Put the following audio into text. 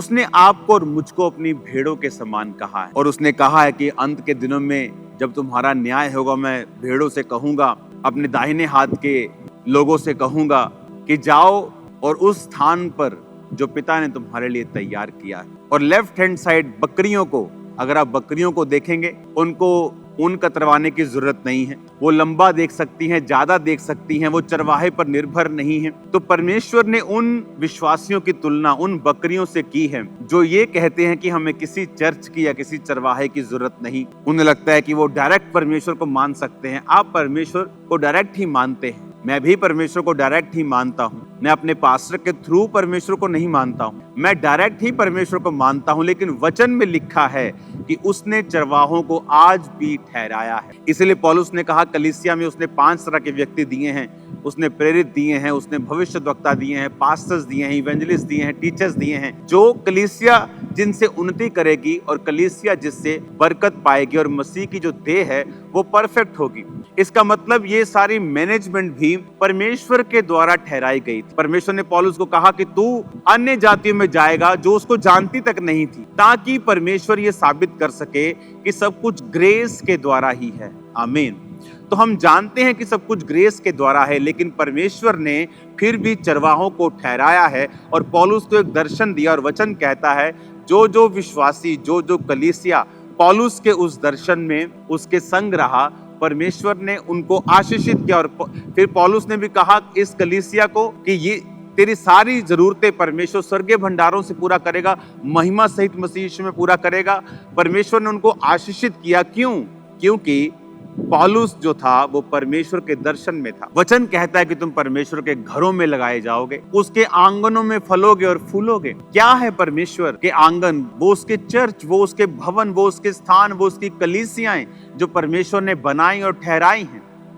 उसने आपको और मुझको अपनी भेड़ों के समान कहा है, और उसने कहा है कि अंत के दिनों में जब तुम्हारा न्याय होगा, मैं भेड़ों से कहूंगा, अपने दाहिने हाथ के लोगों से कहूंगा कि जाओ और उस स्थान पर जो पिता ने तुम्हारे लिए तैयार किया है। और लेफ्ट हैंड साइड बकरियों को, अगर आप बकरियों को देखेंगे, उनको ऊन कतरवाने की जरूरत नहीं है, वो लंबा देख सकती हैं, ज्यादा देख सकती हैं, वो चरवाहे पर निर्भर नहीं है। तो परमेश्वर ने उन विश्वासियों की तुलना उन बकरियों से की है जो ये कहते हैं कि हमें किसी चर्च की या किसी चरवाहे की जरूरत नहीं। उन्हें लगता है कि वो डायरेक्ट परमेश्वर को मान सकते हैं। आप परमेश्वर को डायरेक्ट ही मानते हैं, मैं भी परमेश्वर को डायरेक्ट ही मानता हूँ। मैं अपने पास्टर के थ्रू परमेश्वर को नहीं मानता हूँ, मैं डायरेक्ट ही परमेश्वर को मानता हूँ। लेकिन वचन में लिखा है कि उसने चरवाहों को आज भी ठहराया है। इसलिए पौलुस ने कहा कलीसिया में उसने 5 तरह के व्यक्ति दिए हैं। उसने प्रेरित दिए हैं, उसने भविष्यद्वक्ता दिए हैं, पास्टर्स दिए हैं, इवेंजलिस्ट दिए हैं, टीचर्स दिए हैं, जो कलीसिया जिनसे उन्नति करेगी और कलीसिया जिससे बरकत पाएगी और मसीह की जो देह है वो परफेक्ट होगी। इसका मतलब ये सारी मैनेजमेंट भी परमेश्वर के द्वारा ठहराई गई थी। परमेश्वर ने पौलुस को कहा कि तू अन्य जातियों में जाएगा जो उसको जानती तक नहीं थी, ताकि परमेश्वर ये साबित कर सके कि सब कुछ ग्रेस के द्वारा ही है। आमीन। तो हम जानते हैं कि सब कुछ ग्रेस के द्वारा है, लेकिन परमेश्वर ने फिर भी चरवाहों को ठहराया है और पौलुस को एक दर्शन दिया। और वचन कहता है जो जो विश्वासी, जो जो कलीसिया पौलुस के उस दर्शन में उसके संग रहा, परमेश्वर ने उनको आशीषित किया। और फिर पौलुस ने भी कहा इस कलीसिया को कि ये तेरी सारी जरूरतें परमेश्वर स्वर्गीय भंडारों से पूरा करेगा, महिमा सहित मसीह यीशु में पूरा करेगा। परमेश्वर ने उनको आशीषित किया। क्यों? क्योंकि पौलुस जो था वो परमेश्वर के दर्शन में था। वचन कहता है कि तुम परमेश्वर के घरों में लगाए जाओगे, उसके आंगनों में फलोगे और फूलोगे। क्या है परमेश्वर के आंगन? वो उसके चर्च, वो उसके भवन, वो उसके स्थान, वो उसकी कलीसियाएं जो परमेश्वर ने बनाई और ठहराई हैं।